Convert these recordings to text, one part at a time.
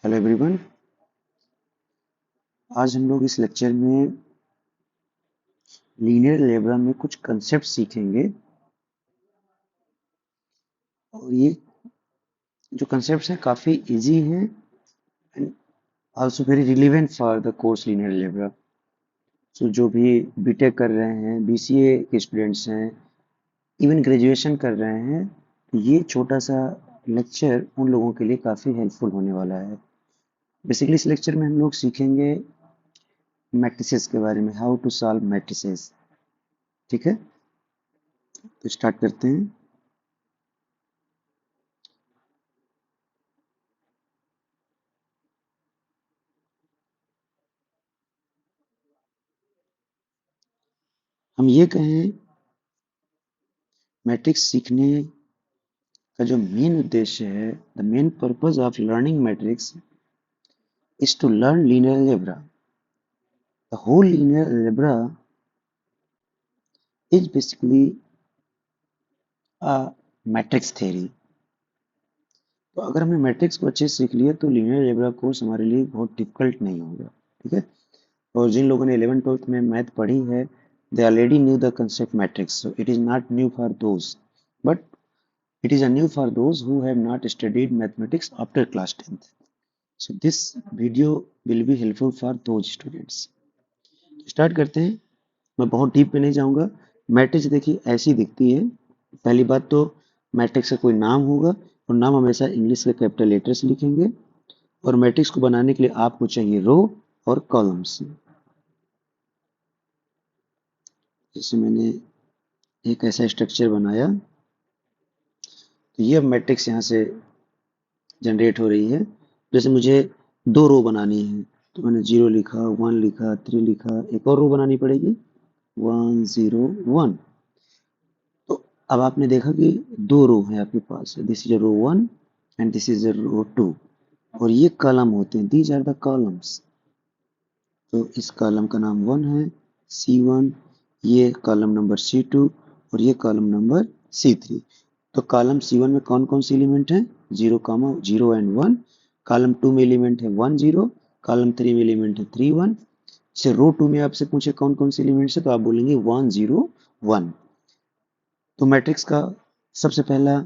Hello everyone. आज हम लोग इस लेक्चर में लीनियर अलजेब्रा में कुछ कंसेप्ट सीखेंगे और ये जो कंसेप्ट्स हैं काफ़ी इजी हैं and also very relevant for the course linear algebra. So जो भी बीटेक कर रहे हैं, बीसीए के स्टूडेंट्स हैं, इवन ग्रेजुएशन कर रहे हैं, तो ये छोटा सा लेक्चर उन लोगों के लिए काफ़ी हेल्पफुल होने वाला है। बेसिकली इस लेक्चर में हम लोग सीखेंगे मैट्रिसेस के बारे में, हाउ टू सॉल्व मैट्रिसेस। ठीक है, तो स्टार्ट करते हैं। हम ये कहें, मैट्रिक्स सीखने का जो मेन उद्देश्य है, the main purpose of learning matrix is to learn linear algebra. The whole linear algebra is basically a matrix theory. तो अगर हमने मैट्रिक्स को अच्छे से सीख लिया तो लीनियर अलजेब्रा कोर्स हमारे लिए बहुत डिफिकल्ट नहीं होगा। ठीक है, और जिन लोगों ने 11th-12th में मैथ पढ़ी है, they already knew the concept matrix, so it is not new for those, but it is a new for those who have not studied mathematics after class 10th. So this video will be helpful for those students. Start करते हैं। मैं बहुत deep में नहीं जाऊंगा। Matrix देखिए ऐसी दिखती है। पहली बात तो मैट्रिक्स का कोई नाम होगा और नाम हमेशा इंग्लिश के कैपिटल लेटर्स लिखेंगे। और मैट्रिक्स को बनाने के लिए आपको चाहिए रो और कॉलम्स। जैसे मैंने एक ऐसा स्ट्रक्चर बनाया, तो ये अब मैट्रिक्स यहाँ से जनरेट हो रही है। जैसे मुझे दो रो बनानी है, तो मैंने 0 लिखा, 1 लिखा, 3 लिखा, एक और रो बनानी पड़ेगी 1 0 1। तो अब आपने देखा कि दो रो है आपके पास, this is row 1 and this is row 2, और ये कॉलम होते हैं, दीज आर द कॉलम्स। तो इस कॉलम का नाम 1 है, C1, ये कॉलम नंबर C2 और ये कॉलम नंबर C3। तो कॉलम C1 में कौन कौन से एलिमेंट हैं? 0, 0 एंड 1। कॉलम 2 में एलिमेंट है 1 0। कॉलम 3 में एलिमेंट है 3 1। से रो 2 में आपसे पूछे कौन कौन से एलिमेंट्स है, तो आप बोलेंगे 1 0 1। तो मैट्रिक्स का सबसे पहला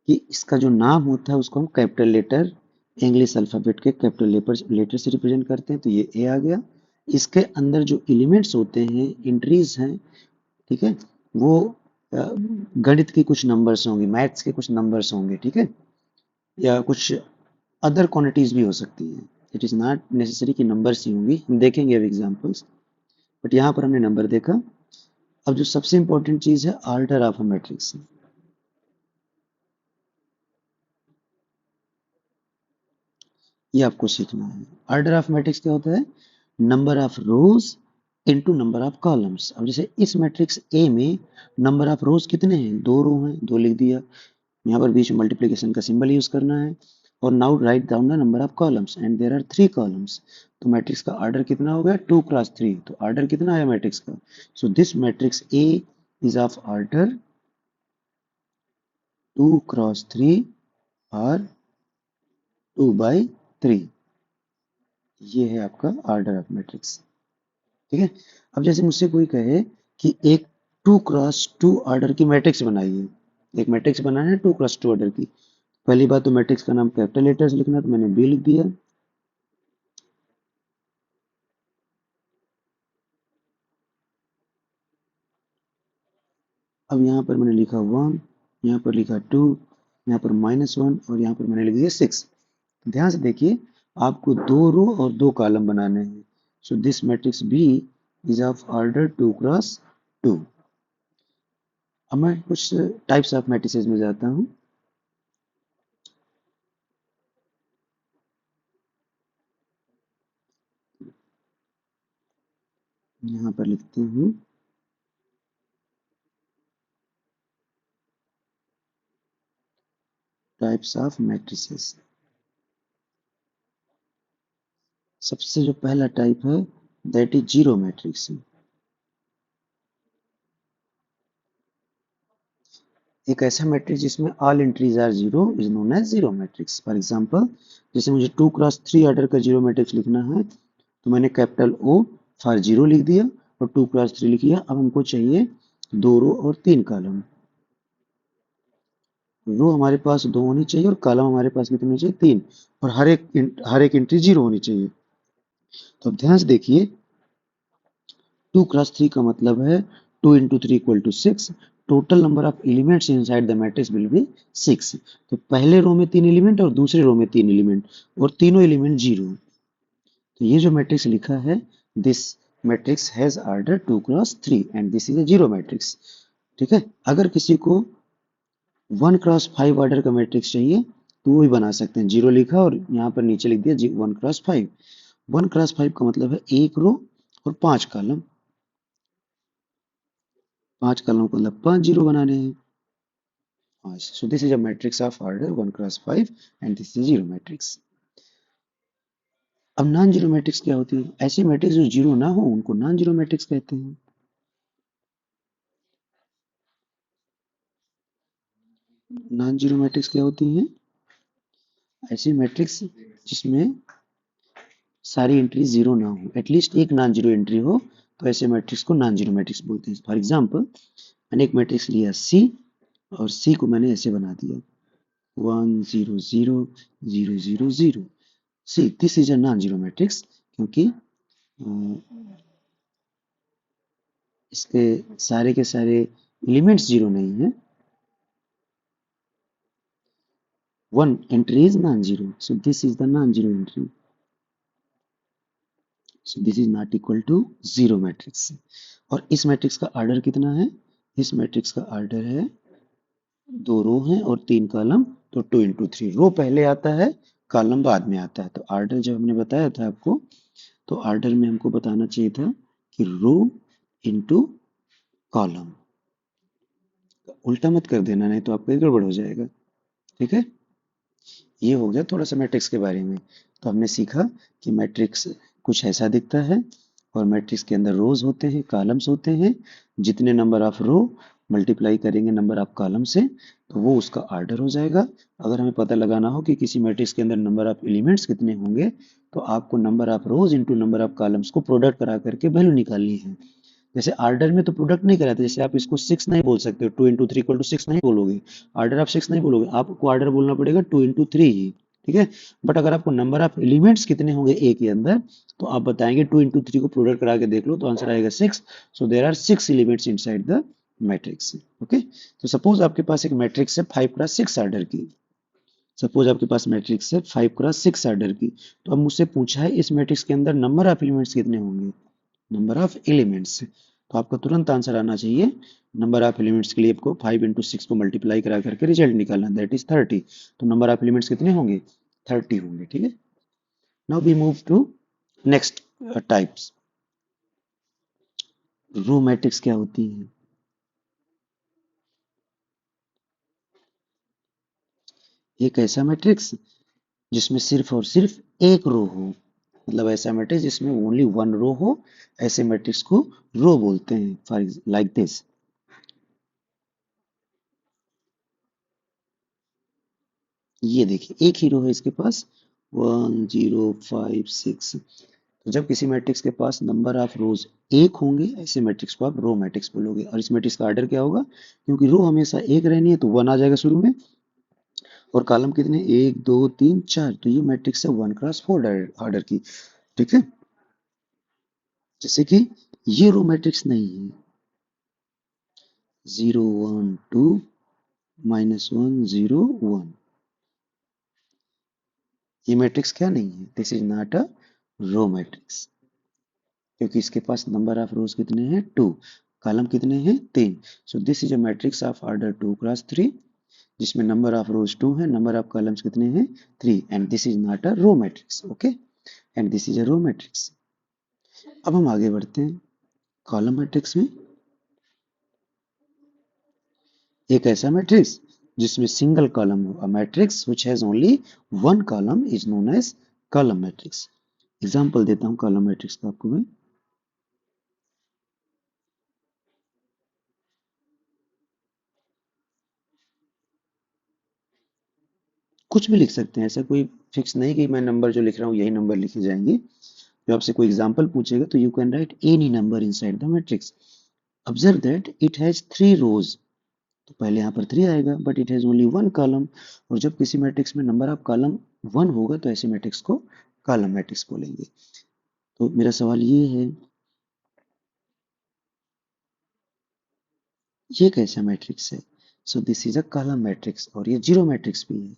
कि इसका जो नाम होता है उसको हम कैपिटल लेटर, इंग्लिश अल्फ़ाबेट के कैपिटल लेटर से रिप्रेजेंट करते हैं। तो ये ए आ गया। इसके अंदर जो एलिमेंट्स होते हैं, एंट्रीज हैं, ठीक है, वो गणित की कुछ नंबर्स होंगे, मैथ्स के कुछ नंबर्स होंगे, ठीक है, या कुछ अदर क्वांटिटीज भी हो सकती हैं। इट इज़ नॉट नेसेसरी कि नंबर्स ही होंगी, हम देखेंगे अब एग्जांपल्स, बट यहाँ पर हमने नंबर देखा। अब जो सबसे इंपॉर्टेंट चीज़ है, ऑर्डर ऑफ अ मैट्रिक्स, ये आपको सीखना है। ऑर्डर ऑफ मैट्रिक्स क्या होता है? Number of rose into number of columns. अब जैसे इस मैट्रिक्स ए में नंबर ऑफ रोज कितने हैं? दो रो हैं, दो लिख दिया। यहाँ पर बीच में मल्टीप्लिकेशन का सिंबल यूज करना है। और now write down the number of columns and there are 3 columns. तो मैट्रिक्स का ऑर्डर कितना हो गया? 2 क्रॉस 3। तो ऑर्डर कितना आया मैट्रिक्स का? सो this matrix A is of order 2 cross 3 और 2 बाई 3। ये है आपका ऑर्डर ऑफ मैट्रिक्स। ठीक है, अब जैसे मुझसे कोई कहे कि एक 2 क्रॉस 2 ऑर्डर की मैट्रिक्स बनाइए, एक मैट्रिक्स बनाना है 2 क्रॉस 2 ऑर्डर की। पहली बात तो मैट्रिक्स का नाम कैपिटल लेटर से लिखना, तो मैंने बी लिख दिया। अब यहाँ पर मैंने लिखा 1, यहाँ पर लिखा 2, यहाँ पर -1 और यहाँ पर मैंने लिख दिया 6। ध्यान से देखिए, आपको दो रो और दो कॉलम बनाने हैं। So this matrix B is of order 2 cross 2। अब मैं कुछ टाइप्स ऑफ मैट्रिसेस में जाता हूँ। यहाँ पर लिखते हूँ टाइप्स ऑफ मैट्रिसेस। सबसे जो पहला टाइप है, दैट इज जीरो मैट्रिक्स। एक ऐसा मैट्रिक्स जिसमें all entries are zero is known as zero matrix. For example, जैसे मुझे 2 क्रॉस 3 ऑर्डर का जीरो मैट्रिक्स लिखना है, तो मैंने कैपिटल O फॉर जीरो लिख दिया और 2 क्रॉस 3 लिख दिया। अब हमको चाहिए 2 रो और 3 कॉलम। रो हमारे पास 2 होनी चाहिए और कॉलम हमारे पास कितने होने चाहिए? 3। और हर एक एंट्री जीरो होनी चाहिए। तो अब ध्यान से देखिए, 2 क्रॉस 3 का मतलब है 2 × 3 = 6। Total number of elements inside the matrix will be 6। तो पहले रो में 3 एलिमेंट और दूसरे रो में 3 एलिमेंट, और तीनों एलिमेंट जीरो। तो ये जो मैट्रिक्स लिखा है, this matrix has order 2 cross 3 and this is a zero matrix. ठीक है। अगर किसी को 1 क्रॉस 5 ऑर्डर का मैट्रिक्स चाहिए, तो वो भी बना सकते हैं। जीरो लिखा और यहाँ पर नीचे लिख दिया 1 क्रॉस 5। 1 क्रॉस 5 का मतलब है 1 रो और 5 कॉलम। 5 कॉलम को मतलब 5 जीरो बनाने हैं। So this is a matrix of order 1 cross 5 and this is zero matrix. अब नॉन जीरो मैट्रिक्स क्या होती है? ऐसी मैट्रिक्स जो जीरो ना हो उनको नॉन जीरो मैट्रिक्स कहते हैं। नॉन जीरो मैट्रिक्स क्या होती हैं? ऐसी मैट्रिक्स जिसमें सारी एंट्री जीरो ना हो, एटलीस्ट एक नॉन जीरो एंट्री हो, तो ऐसे मैट्रिक्स को नॉन जीरो मैट्रिक्स बोलते हैं। फॉर एग्जांपल, मैंने एक मैट्रिक्स लिया C और C को मैंने ऐसे बना दिया 1 0 0 0 0 0। See this is a non zero matrix, क्योंकि इसके सारे के सारे एलिमेंट्स जीरो नहीं है। One entry is non zero, so this is the non zero entry. So this is not equal to zero matrix. और इस मैट्रिक्स का ऑर्डर कितना है? इस मैट्रिक्स का ऑर्डर है 2 रो हैं और 3 कॉलम, तो 2 × 3। रो पहले आता है, कॉलम बाद में आता है। तो ऑर्डर जब हमने बताया था आपको, तो ऑर्डर में हमको बताना चाहिए था कि रो इंटू कॉलम। उल्टा मत कर देना, नहीं तो आपका गड़बड़ हो जाएगा। ठीक है। ये हो गया थोड़ा सा मैट्रिक्स के बारे में। तो हमने सीखा कि मैट्रिक्स कुछ ऐसा दिखता है और मैट्रिक्स के अंदर रोज होते हैं, कॉलम्स होते हैं। जितने नंबर ऑफ रो मल्टीप्लाई करेंगे नंबर ऑफ कॉलम से, तो वो उसका ऑर्डर हो जाएगा। अगर हमें पता लगाना हो कि किसी मैट्रिक्स के अंदर नंबर ऑफ एलिमेंट्स कितने होंगे, तो आपको number of rose into number of columns को प्रोडक्ट करा करके वैल्यू निकालनी है। जैसे ऑर्डर में तो प्रोडक्ट नहीं कराते, जैसे आप इसको 6 नहीं बोल सकते हो, 2 × 3 = 6 नहीं बोलोगे। ऑर्डर आप 6 नहीं बोलोगे, आपको ऑर्डर बोलना पड़ेगा 2 × 3 ही। ठीक है। बट अगर आपको नंबर ऑफ एलिमेंट्स कितने होंगे ए के अंदर, तो आप बताएंगे 2 × 3 को प्रोडक्ट करा के देख लो, तो आंसर आएगा 6। So there are 6 elements inside the matrix. Okay. तो सपोज आपके पास एक मैट्रिक्स है 5 × 6 ऑर्डर की। सपोज आपके पास मैट्रिक्स है 5 × 6 ऑर्डर की। तो अब मुझसे पूछा है इस मैट्रिक्स के अंदर नंबर ऑफ एलिमेंट्स कितने होंगे? Number of elements. तो आपका तुरंत आंसर आना चाहिए। नंबर ऑफ एलिमेंट्स के लिए आपको 5 × 6 को मल्टीप्लाई करा करके रिजल्ट निकालना, दैट इज 30। तो नंबर ऑफ एलिमेंट्स कितने होंगे? 30 होंगे। ठीक है। Now we move to next types. Row matrix क्या होती है? एक ऐसा मैट्रिक्स जिसमें सिर्फ और सिर्फ एक रो हो, मतलब ऐसा मैट्रिक्स जिसमें ओनली वन रो हो, ऐसे मैट्रिक्स को रो बोलते हैं। फॉर लाइक दिस, ये देखिए एक ही रो है इसके पास, 1 0 5 6। तो जब किसी मैट्रिक्स के पास नंबर ऑफ रोज एक होंगे, ऐसे मैट्रिक्स को आप रो मैट्रिक्स बोलोगे। और इस मैट्रिक्स का ऑर्डर क्या होगा? क्योंकि रो हमेशा एक रहनी है, तो 1 आ जाएगा शुरू में। और कॉलम कितने? 1 2 3 4। तो ये मैट्रिक्स है 1 × 4 ऑर्डर की। ठीक है। जैसे कि ये रो मैट्रिक्स नहीं है, 0 1 2 -1 0 1। ये मैट्रिक्स क्या नहीं है? This is not a row matrix, क्योंकि इसके पास नंबर ऑफ रोज कितने हैं? 2। कॉलम कितने हैं? 3। सो this is a matrix of order 2 × 3, जिसमें नंबर ऑफ रोज 2 है, नंबर ऑफ कॉलम्स कितने हैं? 3। And this is not a row matrix. Okay. And this is a row matrix. अब हम आगे बढ़ते हैं कॉलम मैट्रिक्स में। एक ऐसा मैट्रिक्स जिसमें सिंगल कॉलम हो, a matrix which has only one column is known as column matrix. Example देता हूं कॉलम मैट्रिक्स का आपको मैं। कुछ भी लिख सकते हैं, ऐसा कोई फिक्स नहीं कि मैं नंबर जो लिख रहा हूँ यही नंबर लिखे जाएंगे। जब आपसे कोई एग्जांपल पूछेगा तो you can write any number inside the matrix. Observe that it has three rows. तो पहले यहाँ पर थ्री आएगा, but it has only one column. और जब किसी मैट्रिक्स में नंबर ऑफ कॉलम वन होगा तो ऐसे मैट्रिक्स को कॉलम मैट्रिक्स बोलेंगे। तो मेरा सवाल ये है, ये कैसा मैट्रिक्स है? So this is a column matrix, और ये जीरो मैट्रिक्स भी है।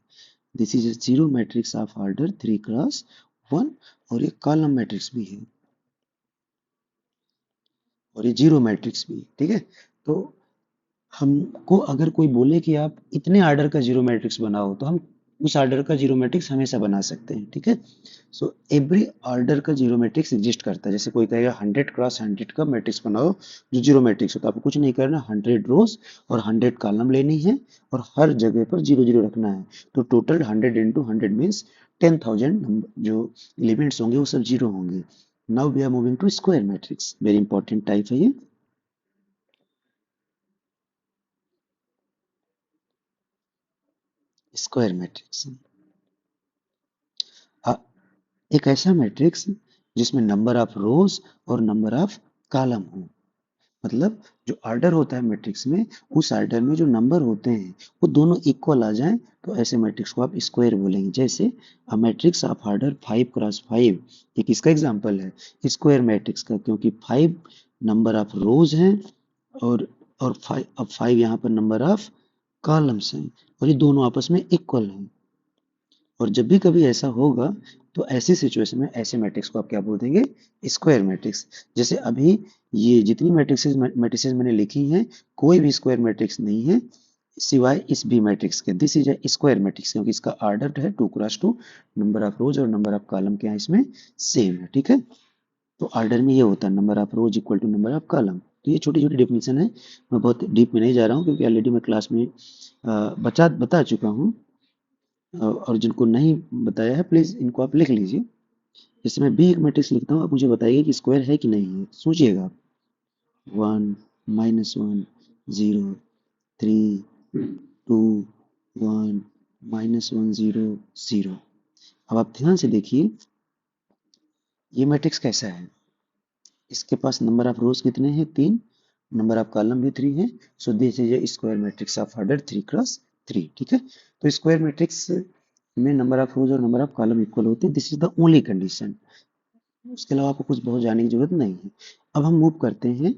This is a zero matrix of order 3 cross 1, और ये कॉलम मैट्रिक्स भी है, और ये जीरो मैट्रिक्स भी है। ठीक है, तो हमको अगर कोई बोले कि आप इतने ऑर्डर का जीरो मैट्रिक्स बनाओ, तो हम उस ऑर्डर का जीरो मैट्रिक्स हमेशा बना सकते हैं। ठीक है, सो एवरी ऑर्डर का जीरो मैट्रिक्स एग्जिस्ट करता है। जैसे कोई कहेगा 100 क्रॉस 100 का मैट्रिक्स बनाओ जो जीरो मैट्रिक्स हो, तो आपको कुछ नहीं करना, 100 रोज और 100 कॉलम लेनी है, और हर जगह पर जीरो जीरो रखना है। तो टोटल 100 × 100 मीन्स 10,000 जो एलिमेंट्स होंगे वो सब जीरो होंगे। Now we are moving to square matrix, very important type है ये। स्क्वायर मैट्रिक्स एक ऐसा मैट्रिक्स जिसमें नंबर ऑफ रोज और नंबर ऑफ कॉलम हो। मतलब जो ऑर्डर होता है मैट्रिक्स में, उस ऑर्डर में जो नंबर होते हैं वो दोनों इक्वल आ जाएं, तो ऐसे मैट्रिक्स को आप स्क्वायर बोलेंगे। जैसे अ मैट्रिक्स ऑफ ऑर्डर 5 × 5 एक इसका एग्जांपल है स्क्वायर मैट्रिक्स का, क्योंकि 5 नंबर ऑफ रोज हैं, और और 5 यहाँ पर नंबर ऑफ कॉलम्स हैं, और ये दोनों आपस में इक्वल हैं। और जब भी कभी ऐसा होगा, तो ऐसी सिचुएशन में ऐसे मैट्रिक्स को आप क्या बोल देंगे? Square matrix. जैसे अभी ये जितनी मैट्रिक्सेस मैट्रिसेस मैंने लिखी हैं, कोई भी स्क्वायर मैट्रिक्स नहीं है सिवाय इस बी मैट्रिक्स के। This is a square matrix, क्योंकि इसका ऑर्डर है 2 × 2, नंबर ऑफ रोज और नंबर ऑफ कॉलम क्या है इसमें सेम है। ठीक है, तो ऑर्डर में ये होता है number of rows equal to number of column. तो ये छोटी छोटी डेफिनेशन है, मैं बहुत डीप में नहीं जा रहा हूँ, क्योंकि ऑलरेडी मैं क्लास में बता चुका हूँ। और जिनको नहीं बताया है प्लीज इनको आप लिख लीजिए। जैसे मैं बी एक मैट्रिक्स लिखता हूँ, आप मुझे बताइए कि स्क्वायर है कि नहीं है। सोचिएगा आप। 1 - 1 0 3 2 1 - 1 0 0। अब आप ध्यान से देखिए ये मैट्रिक्स कैसा है। इसके पास नंबर ऑफ रोज कितने हैं? 3। नंबर ऑफ कॉलम भी 3 है। So this is a square matrix of order 3 × 3। ठीक है, तो स्क्वायर मैट्रिक्स में नंबर ऑफ रोज और नंबर ऑफ कॉलम इक्वल होते हैं। This is the only condition. उसके अलावा आपको कुछ बहुत जानने की जरूरत नहीं है। अब हम मूव करते हैं,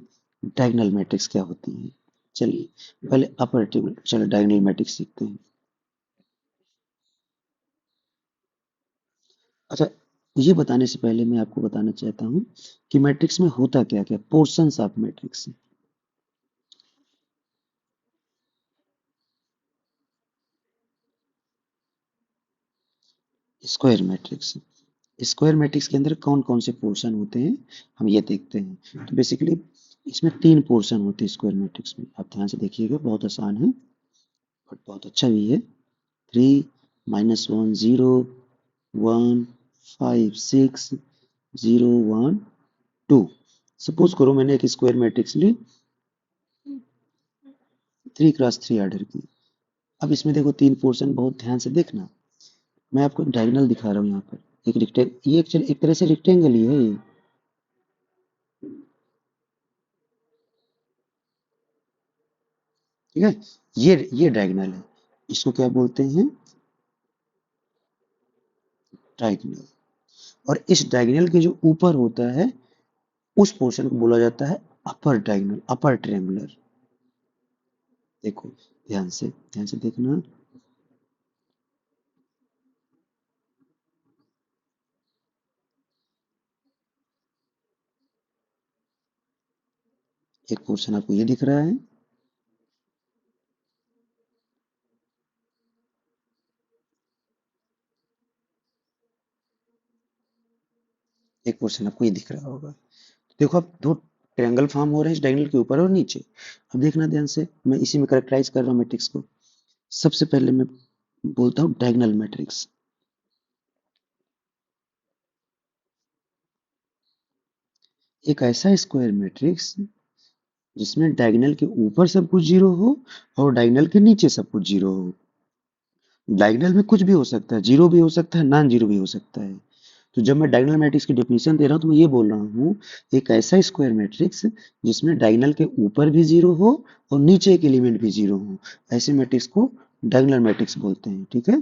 डायगोनल मैट्रिक्स क्या होती है। चलिए पहले अपर टेबल, चलो डायगोनल मैट्रिक्स सीखते हैं। अच्छा, ये बताने से पहले मैं आपको बताना चाहता हूँ कि मैट्रिक्स में होता क्या क्या, portions of matrix. Square matrix, square matrix के अंदर कौन कौन से पोर्शन होते हैं हम ये देखते हैं। तो बेसिकली इसमें 3 पोर्शन होते हैं स्क्वायर मैट्रिक्स में। आप ध्यान से देखिएगा, बहुत आसान है बट बहुत अच्छा भी है। 3 - 1 0 1 5 6 0 1 2। सपोज करो मैंने एक स्क्वायर मैट्रिक्स ली 3 × 3 ऑर्डर की। अब इसमें देखो 3 पोर्शन, बहुत ध्यान से देखना। मैं आपको एक डायगोनल दिखा रहा हूँ यहाँ पर। एक रेक्टेंगल, ये एक तरह से रेक्टेंगल ही है ये। ठीक है, ये डायगोनल है। इसको क्या बोलते हैं? डायगोनल। और इस डायगोनल के जो ऊपर होता है उस पोर्शन को बोला जाता है अपर डायगोनल, अपर ट्रायंगुलर। देखो ध्यान से देखना। एक पोर्शन आपको ये दिख रहा है, एक पोर्शन आपको ये दिख रहा होगा। देखो अब दो ट्रायंगल फॉर्म हो रहे हैं इस डायगोनल के ऊपर और नीचे। अब देखना ध्यान से, मैं इसी में करेक्टराइज कर रहा हूँ मैट्रिक्स को। सबसे पहले मैं बोलता हूँ डायगोनल मैट्रिक्स। एक ऐसा स्क्वायर मैट्रिक्स जिसमें डायगोनल के ऊपर सब कुछ जीरो हो और डायगोनल के नीचे सब कुछ जीरो हो। डायगोनल में कुछ भी हो सकता है, जीरो भी हो सकता है, नॉन जीरो भी हो सकता है। तो जब मैं डायगोनल मैट्रिक्स की डेफिनेशन दे रहा हूँ तो मैं ये बोल रहा हूँ एक ऐसा स्क्वायर मैट्रिक्स जिसमें डायगोनल के ऊपर भी जीरो हो और नीचे एक एलिमेंट भी जीरो हो, ऐसे मैट्रिक्स को डायगोनल मैट्रिक्स बोलते हैं। ठीक है,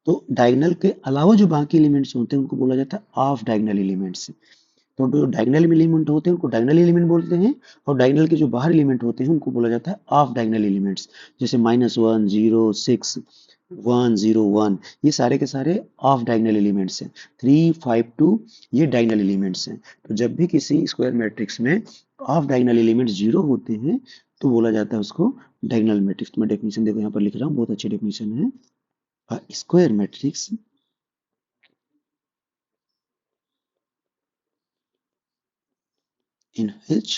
तो डायगोनल के अलावा जो बाकी एलिमेंट्स होते हैं उनको बोला जाता है ऑफ डायगोनल एलिमेंट्स। तो जो डायगोनल एलिमेंट होते हैं उनको डायगोनल एलिमेंट बोलते हैं, और डायगोनल के जो बाहर एलिमेंट होते हैं उनको बोला जाता है ऑफ डायगोनल एलिमेंट्स। जैसे -1 0 6 1 0 1, ये सारे के सारे ऑफ डायगोनल एलिमेंट्स हैं। 3 5 2, ये डायगोनल एलिमेंट्स हैं। तो जब भी किसी स्क्वायर मैट्रिक्स में ऑफ डायगोनल एलिमेंट्स जीरो होते हैं तो बोला जाता है उसको डायगोनल मैट्रिक्स। तो मैं डेफिनेशन देखो यहाँ पर लिख रहा हूँ, बहुत अच्छी डेफिनेशन है। A square matrix in which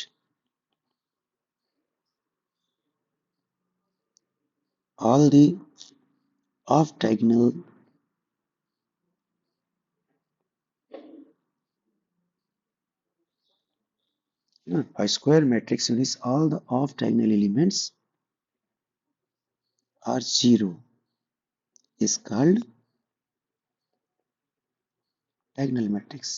all the off diagonal a square matrix in which all the off diagonal elements are zero is called diagonal matrix।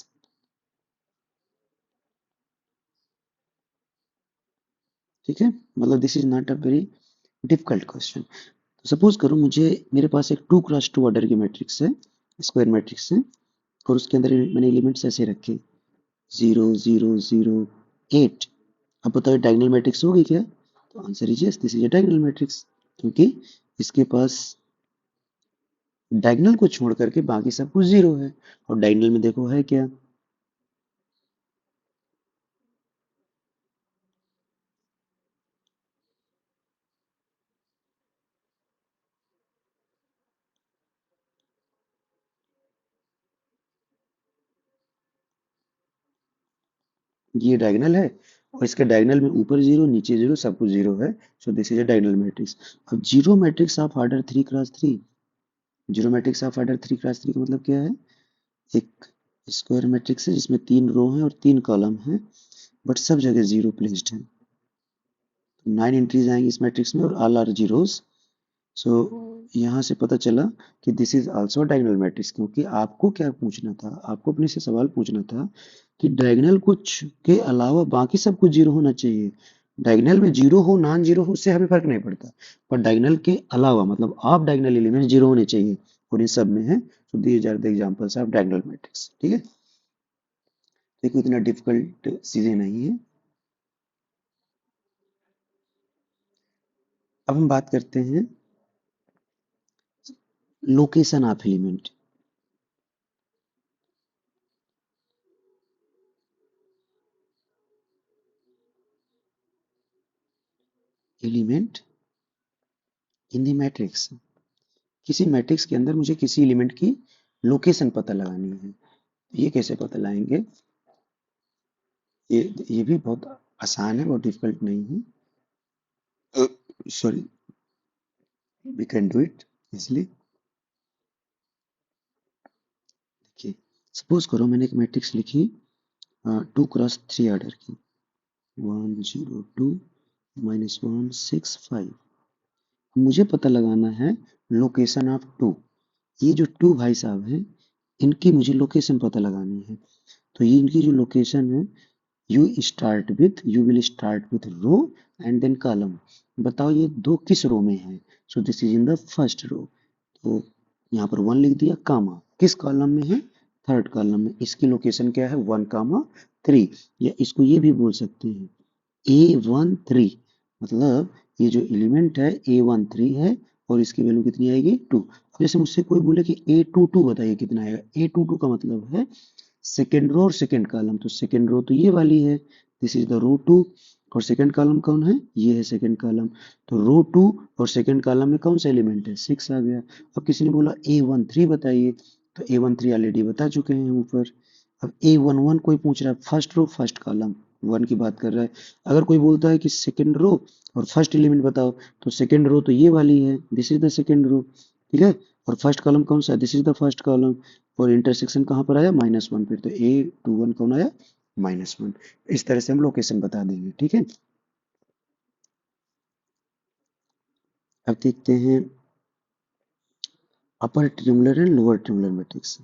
ठीक है, मतलब this is not a very difficult question. तो suppose करो मुझे, मेरे पास एक 2x2 order की matrix है, स्क्वायर मैट्रिक्स है, और उसके अंदर मैंने एलिमेंट्स ऐसे रखे 0 0 0 8। अब बताओ डायगोनल मैट्रिक्स होगी क्या? तो answer is yes, this is a diagonal matrix, क्योंकि इसके पास डायगोनल को छोड़ करके बाकी सब कुछ जीरो है। और डायगोनल में देखो है क्या, ये डायगोनल है, और इसके डायगोनल में ऊपर जीरो नीचे जीरो सब कुछ जीरो है। So this is a diagonal matrix. अब zero matrix of order 3x3, zero matrix of order 3x3 का मतलब क्या है? एक स्क्वायर मैट्रिक्स है जिसमें 3 रो हैं और 3 कॉलम हैं, बट सब जगह जीरो प्लेस्ड है। 9 एंट्रीज आएंगी इस मैट्रिक्स में और ऑल आर जीरोस। सो यहाँ से पता चला कि this is also diagonal matrix, क्योंकि आपको क्या पूछना था, आपको अपने से सवाल पूछना था कि डायगोनल कुछ के अलावा बाकी सब कुछ जीरो होना चाहिए। डायगोनल में जीरो हो नॉन जीरो हो उससे हमें फर्क नहीं पड़ता, पर डायगोनल के अलावा मतलब आप डायगोनल एलिमेंट जीरो होने चाहिए, और इन सब में है। So these are the examples of diagonal matrix. ठीक है, देखो इतना डिफिकल्ट चीजें नहीं है। अब हम बात करते हैं location of element. Element in the matrix, किसी मैट्रिक्स के अंदर मुझे किसी एलिमेंट की लोकेशन पता लगानी है। ये कैसे पता लगाएंगे? ये भी बहुत आसान है, बहुत डिफिकल्ट नहीं है। Sorry, we can do it easily. देखिए, सपोज करो मैंने एक मैट्रिक्स लिखी 2x3 ऑर्डर की, 1 0 2 -1 6 5। मुझे पता लगाना है लोकेशन ऑफ टू। ये जो टू भाई साहब हैं, इनकी मुझे लोकेशन पता लगानी है। तो ये इनकी जो लोकेशन है, you will start with row and then column। बताओ ये दो किस रो में है? So this is in the first row. तो यहाँ पर 1 लिख दिया, कामा किस कॉलम में है? थर्ड कॉलम में। इसकी लोकेशन क्या है? 1 3। या इसको ये भी बोल सकते हैं A13, मतलब ये जो एलिमेंट है A13 है, और इसकी वैल्यू कितनी आएगी? 2। अब जैसे मुझसे कोई बोले कि A22 बताइए कितना आएगा, A22 का मतलब है सेकेंड रो और सेकेंड कॉलम। तो सेकेंड रो तो ये वाली है, दिस इज द रो 2, और सेकेंड कॉलम कौन है? ये है सेकेंड कॉलम। तो रो 2 और सेकेंड कॉलम में कौन सा एलिमेंट है? 6 आ गया। अब किसी ने बोला A13 बताइए, तो A13 ऑलरेडी बता चुके हैं ऊपर। अब A11 कोई पूछ रहा है, फर्स्ट रो फर्स्ट कॉलम, 1 की बात कर रहा है। अगर कोई बोलता है कि सेकेंड रो और फर्स्ट एलिमेंट बताओ, तो सेकेंड रो तो ये वाली है, this is the second row. ठीक है, और फर्स्ट कॉलम कौन सा है? This is the first column. और इंटरसेक्शन कहाँ पर आया? -1 पे, तो A21 कौन आया? -1। इस तरह से हम लोकेशन बता देंगे। ठीक है, अब देखते हैं अपर ट्रिमुलर एंड लोअर ट्रिमुलर मैट्रिक्स।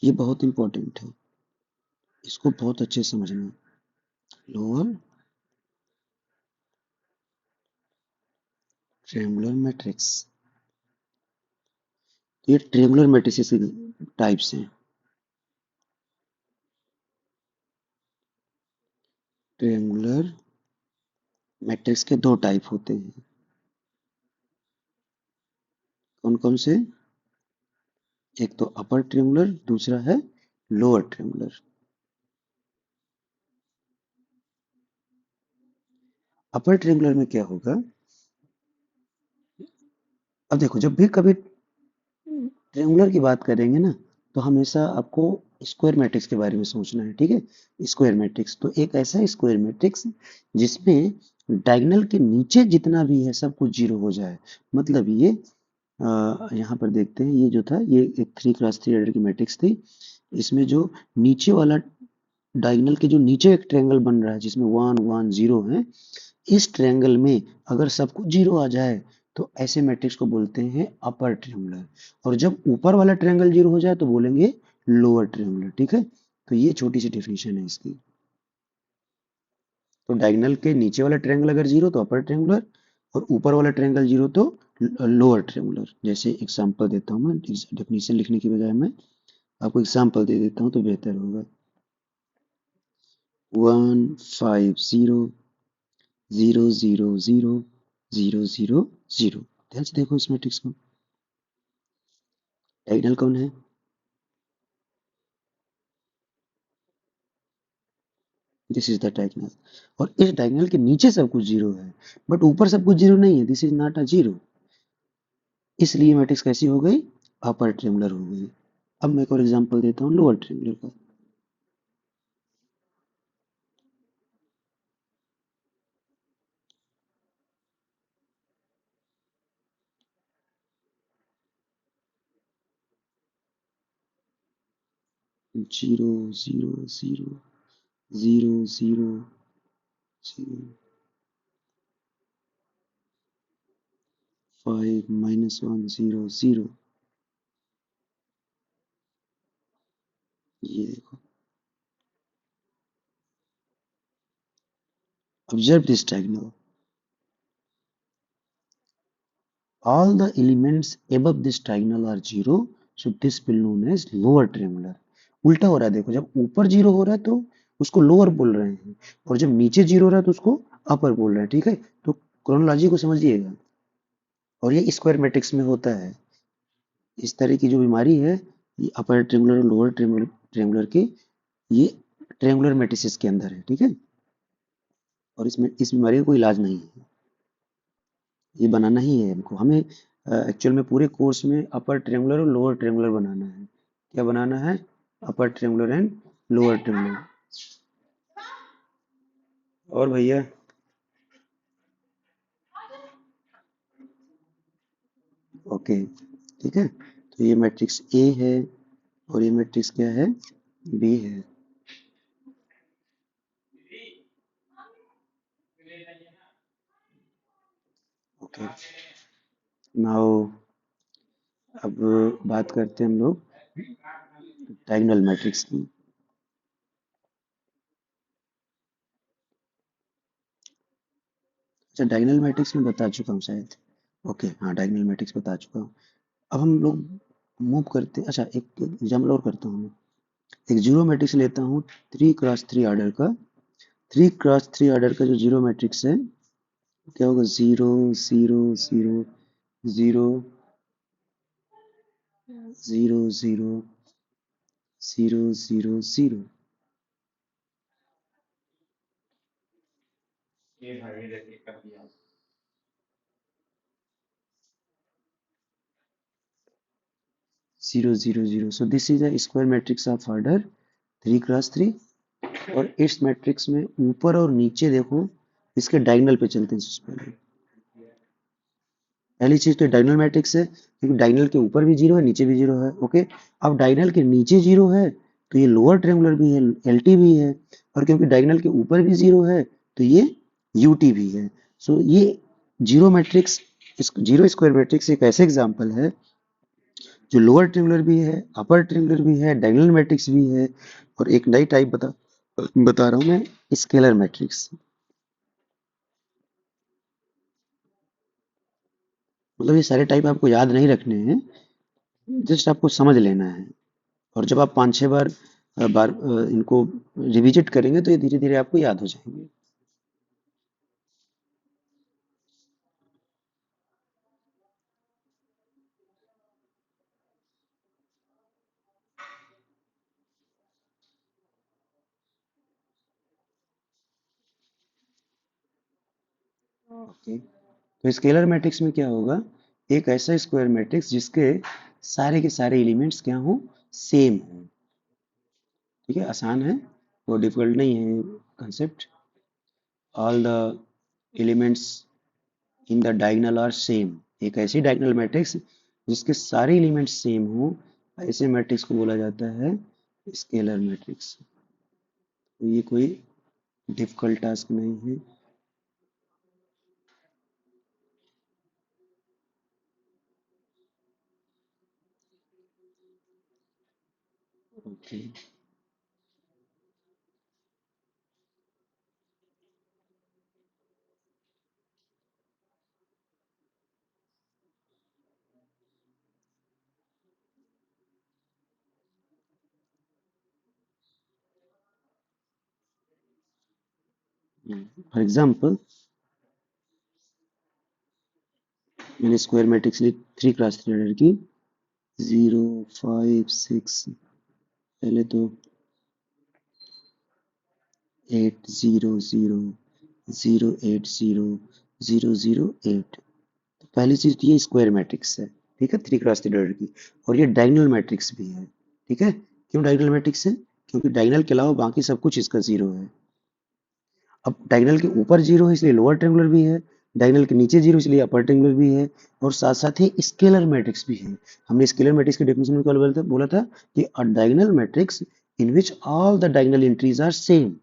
ये बहुत इंपॉर्टेंट है, इसको बहुत अच्छे से समझना। लोअर ट्रिमुलर मैट्रिक्स, ये ट्रिमुलर मैट्रिसेस के टाइप्स हैं। ट्रिमुलर मैट्रिक्स के दो टाइप होते हैं। कौन कौन से? एक तो अपर ट्रिमुलर, दूसरा है लोअर ट्रिमुलर। अपर ट्रिमुलर में क्या होगा, अब देखो जब भी कभी ट्रिंगुलर की बात करेंगे ना, तो हमेशा आपको स्क्वायर मैट्रिक्स के बारे में सोचना है, ठीक है। स्क्वायर मैट्रिक्स तो एक ऐसा स्क्वायर मैट्रिक्स जिसमें डायगोनल के नीचे जितना भी है सब कुछ जीरो हो जाए। मतलब ये यहाँ पर देखते हैं, ये जो था ये एक 3x3 ऑर्डर की मैट्रिक्स थी। इसमें जो नीचे वाला डायगोनल के जो नीचे एक ट्रायंगल बन रहा है जिसमें 1 1 0 है, इस ट्रायंगल में अगर सब कुछ जीरो आ जाए तो ऐसे मैट्रिक्स को बोलते हैं अपर ट्रायंगुलर। और जब ऊपर वाला ट्रायंगल जीरो हो जाए तो बोलेंगे लोअर ट्रायंगुलर, ठीक है। तो ये छोटी सी डेफिनेशन है इसकी। तो डायगोनल के नीचे वाला ट्रायंगल अगर जीरो तो अपर ट्रायंगुलर, और ऊपर वाला ट्रायंगल जीरो तो लोअर ट्रायंगुलर। जैसे एग्जांपल देता हूँ मैं, डेफिनेशन लिखने की बजाय मैं आपको एग्जांपल दे देता हूँ तो बेहतर होगा। 1 5 0 0 0 0 0 0। ध्यान से देखो इस मैट्रिक्स को, डायगोनल कौन है? This is the diagonal. और इस डायगोनल के नीचे सब कुछ जीरो है, बट ऊपर सब कुछ जीरो नहीं है। This is not a zero, इसलिए मैट्रिक्स कैसी हो गई? अपर ट्रायंगुलर हो गई। अब मैं एक और एग्जांपल देता हूँ लोअर ट्रायंगुलर का। Zero zero zero zero zero zero 5 -1 0 0। ये देखो, observe this diagonal, all the elements above this diagonal are zero, so this will known as lower triangular। उल्टा हो रहा है, देखो जब ऊपर जीरो हो रहा है तो उसको लोअर बोल रहे हैं, और जब नीचे जीरो हो रहा है तो उसको अपर बोल रहे हैं, ठीक है। तो क्रोनोलॉजी को समझिएगा। और ये स्क्वायर मैट्रिक्स में होता है। इस तरह की जो बीमारी है, ये अपर ट्रिंगुलर और लोअर ट्रिंगुलर ट्रिंगुलर की, ये ट्रिंगुलर मैट्रिसेस के अंदर है, ठीक है। और इसमें इस बीमारी का कोई इलाज नहीं है, ये बनाना ही है हमको। हमें एक्चुअल में पूरे कोर्स में अपर ट्रायंगुलर और लोअर ट्रायंगुलर बनाना है। क्या बनाना है? Upper triangular and lower triangular. और भैया, ओके, ठीक है। तो ये मैट्रिक्स ए है और ये मैट्रिक्स क्या है? बी है। ओके, नाउ अब बात करते हैं हम लोग डायगोनल मैट्रिक्स की। अच्छा, डायगोनल मैट्रिक्स में बता चुका हूँ शायद। ओके, हाँ डायगोनल मैट्रिक्स बता चुका हूँ। अब हम लोग मूव करते, अच्छा एक एग्जाम्पल और करता हूँ मैं। एक जीरो मैट्रिक्स लेता हूँ 3x3 ऑर्डर का। 3x3 ऑर्डर का जो जीरो मैट्रिक्स है, क्या होगा? 0 0 0 0 0 0 0 0। 0 0 0। सो this is a square matrix of order 3x3। और इस मैट्रिक्स में ऊपर और नीचे देखो, इसके डायगोनल पे चलते हैं सबसे पहले। पहली चीज तो डायगोनल मैट्रिक्स है, क्योंकि डायगोनल के ऊपर भी जीरो है नीचे भी जीरो है, ओके। अब डायगोनल के नीचे जीरो है तो ये लोअर ट्रायंगुलर भी है, एलटी भी है। और क्योंकि डायगोनल के ऊपर भी जीरो है तो ये यूटी भी है। सो ये zero matrix, zero square matrix एक ऐसे एग्जाम्पल है जो लोअर ट्रिंगुलर भी है, अपर ट्रिंगुलर भी है, डायगोनल मैट्रिक्स भी है, और एक नई टाइप बता रहा हूं मैं, स्केलर मैट्रिक्स। मतलब ये सारे टाइप आपको याद नहीं रखने हैं, जस्ट आपको समझ लेना है। और जब आप 5-6 बार इनको रिविजिट करेंगे तो ये धीरे धीरे आपको याद हो जाएंगे। ओके, तो स्केलर मैट्रिक्स में क्या होगा, एक ऐसा स्क्वायर मैट्रिक्स जिसके सारे के सारे एलिमेंट्स क्या हों, सेम हो। ठीक है, आसान है, वो डिफिकल्ट नहीं है concept. All the elements in the diagonal are same. एक ऐसी डायगोनल मैट्रिक्स जिसके सारे एलिमेंट्स सेम हो, ऐसे मैट्रिक्स को बोला जाता है स्केलर मैट्रिक्स। तो ये कोई डिफिकल्ट टास्क नहीं है। ओके, फॉर एग्जाम्पल मैंने स्क्वायर मैट्रिक्स ली 3x3 ऑर्डर की, 0 5 6, पहले तो 8 0 0 0 0 0 8। तो पहली चीज तो ये स्क्वायर मैट्रिक्स है, ठीक है, 3x3 ऑर्डर की, और ये डायगोनल मैट्रिक्स भी है। ठीक है, क्यों डायगोनल मैट्रिक्स है, क्योंकि डायगोनल के अलावा बाकी सब कुछ इसका जीरो है। अब डायगोनल के ऊपर जीरो है इसलिए लोअर ट्रायंगुलर भी है, डायगोनल के नीचे जीरो इसलिए अपर ट्रायंगुलर भी है, और साथ साथ ही स्केलर मैट्रिक्स भी है। हमने स्केलर मैट्रिक्स के डेफिनेशन में क्या बोला था कि a diagonal matrix in which all the diagonal entries are same.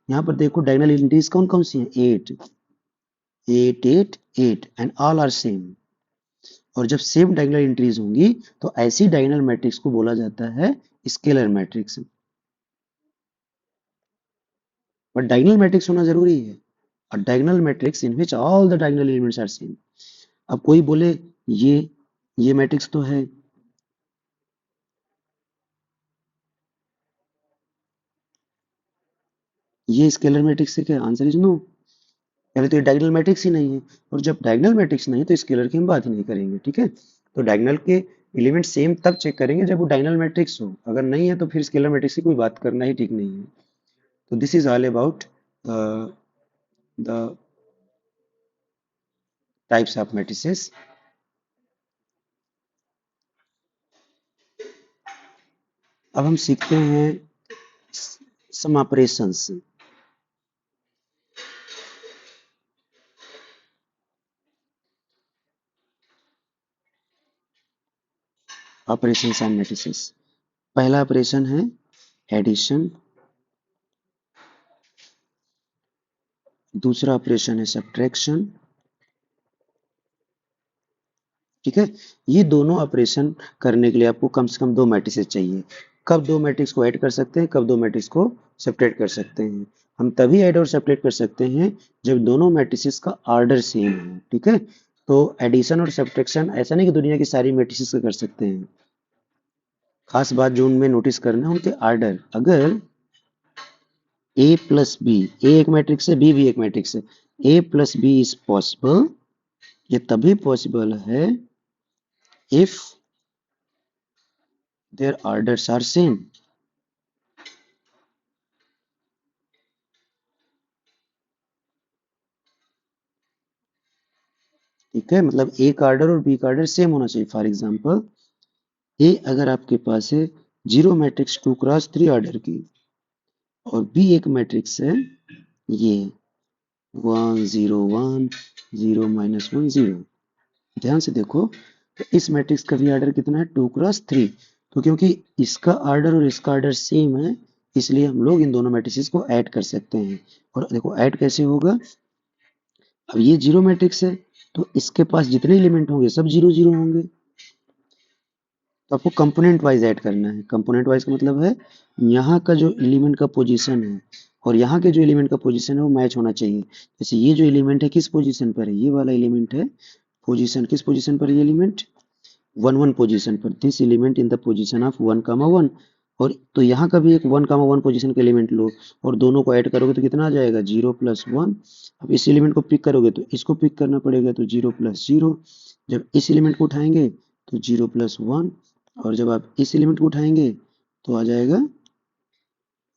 यहाँ पर देखो डायगोनल एंट्रीज कौन कौन सी हैं, 8 8 8 8 एंड ऑल आर सेम। और जब सेम डायगोनल एंट्रीज होंगी तो ऐसी डायगोनल मैट्रिक्स को बोला जाता है scalar matrix. But diagonal matrix होना जरूरी है, a diagonal matrix in which all the diagonal elements are same। अब कोई बोले ये ये मैट्रिक्स तो है, ये स्केलर मैट्रिक्स है क्या, आंसर इज नो। पहले तो ये डायगोनल मैट्रिक्स ही नहीं है, और जब डायगोनल मैट्रिक्स नहीं है तो स्केलर की हम बात ही नहीं करेंगे। ठीक है, तो डायगोनल के एलिमेंट सेम तब चेक करेंगे जब वो डायगोनल मैट्रिक्स हो, अगर नहीं है तो फिर स्केलर मैट्रिक्स की कोई बात करना ही ठीक नहीं है। तो this is all about the types of matrices. अब हम सीखते हैं सम ऑपरेशंस। Operations and matrices. पहला ऑपरेशन है एडिशन, दूसरा ऑपरेशन है सब्ट्रैक्शन। ठीक है, ये दोनों ऑपरेशन करने के लिए आपको कम से कम दो मैट्रिसेस चाहिए। कब दो मैट्रिक्स को ऐड कर सकते हैं, कब दो मैट्रिक्स को सेपरेट कर सकते हैं, हम तभी ऐड और सेपरेट कर सकते हैं जब दोनों मैट्रिसेस का ऑर्डर सेम हो। ठीक है, तो एडिशन और सब्ट्रैक्शन ऐसा नहीं कि दुनिया की सारी मैट्रिसेस का कर सकते हैं, खास बात जो उनमें नोटिस करना है उनके ऑर्डर। अगर ए प्लस बी, ए एक मैट्रिक्स है, बी भी एक मैट्रिक्स है, ए प्लस बी इज पॉसिबल, ये तभी पॉसिबल है if their orders are same। ठीक है, मतलब ए का ऑर्डर और बी का ऑर्डर सेम होना चाहिए। फॉर एग्जांपल ए अगर आपके पास है जीरो मैट्रिक्स 2x3 ऑर्डर की, और बी एक मैट्रिक्स है ये 1 0 1 0 -1 0, ध्यान से देखो, तो इस मैट्रिक्स का भी ऑर्डर कितना है, 2x3। तो क्योंकि इसका ऑर्डर और इसका ऑर्डर सेम है, इसलिए हम लोग इन दोनों मैट्रिसेस को ऐड कर सकते हैं। और देखो ऐड कैसे होगा, अब ये जीरो मैट्रिक्स है, तो इसके पास जितने एलिमेंट होंगे सब जीरो जीरो होंगे। तो आपको कंपोनेंट वाइज ऐड करना है। कंपोनेंट वाइज का मतलब है यहाँ का जो एलिमेंट का पोजीशन है और यहाँ के जो एलिमेंट का पोजीशन है वो मैच होना चाहिए। जैसे ये जो एलिमेंट है किस पोजीशन पर है, ये वाला एलिमेंट है पोजीशन, किस पोजीशन पर ये एलिमेंट, वन वन पोजीशन पर, this element in the position of one comma one. और तो यहाँ का भी एक वन कामा वन पोजीशन का एलिमेंट लो और दोनों को ऐड करोगे तो कितना आ जाएगा, जीरो प्लस वन। अब इस एलिमेंट को पिक करोगे तो इसको पिक करना पड़ेगा, तो जीरो प्लस जीरो। जब इस एलिमेंट को उठाएंगे तो जीरो प्लस वन, और जब आप इस एलिमेंट को उठाएंगे तो आ जाएगा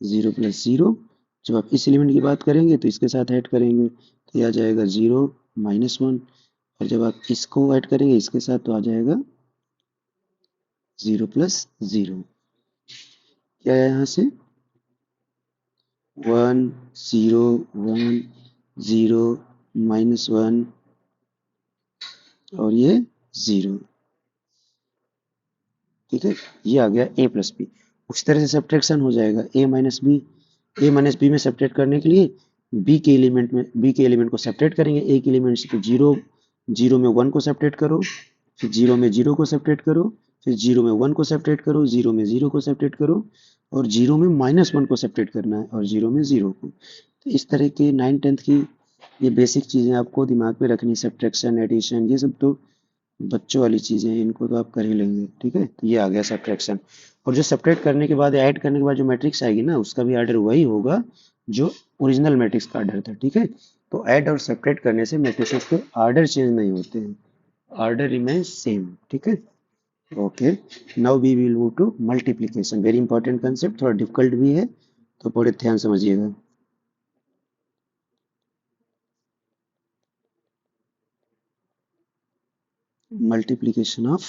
जीरो प्लस जीरो। जब आप इस एलिमेंट की बात करेंगे तो इसके साथ ऐड करेंगे तो ये आ जाएगा जीरो माइनस वन, और जब आप इसको ऐड करेंगे इसके साथ तो आ जाएगा जीरो प्लस जीरो। क्या है यहाँ से, one zero one zero minus one और ये जीरो। ठीक है, ये आ गया a प्लस बी। उस तरह से सब्ट्रैक्शन हो जाएगा a माइनस बी में सब्ट्रैक्ट करने के लिए b के एलिमेंट को सब्ट्रैक्ट करेंगे a के एलिमेंट से। तो जीरो जीरो में वन को सब्ट्रैक्ट करो, फिर जीरो में जीरो को सब्ट्रैक्ट करो, फिर जीरो में वन को सब्ट्रैक्ट करो, जीरो में जीरो को सब्ट्रैक्ट करो, और जीरो में माइनस वन को सब्ट्रैक्ट करना है, और जीरो में जीरो को। तो इस तरह के 9th 10th की ये बेसिक चीज़ें आपको दिमाग में रखनी, सब्ट्रैक्शन एडिशन ये सब तो बच्चों वाली चीज़ें हैं, इनको तो आप कर ही लेंगे। ठीक है, तो ये आ गया सब्ट्रैक्शन। और जो सब्ट्रैक्ट करने के बाद ऐड करने के बाद जो मैट्रिक्स आएगी ना उसका भी आर्डर वही होगा जो ओरिजिनल मैट्रिक्स का आर्डर था। ठीक है, तो ऐड और सब्ट्रैक्ट करने से मैट्रिक्स के आर्डर चेंज नहीं होते हैं, आर्डर रिमेन्स सेम। ठीक है, okay. Now we will move to multiplication, very important concept, थोड़ा डिफिकल्ट भी है तो पूरे ध्यान समझिएगा। Multiplication of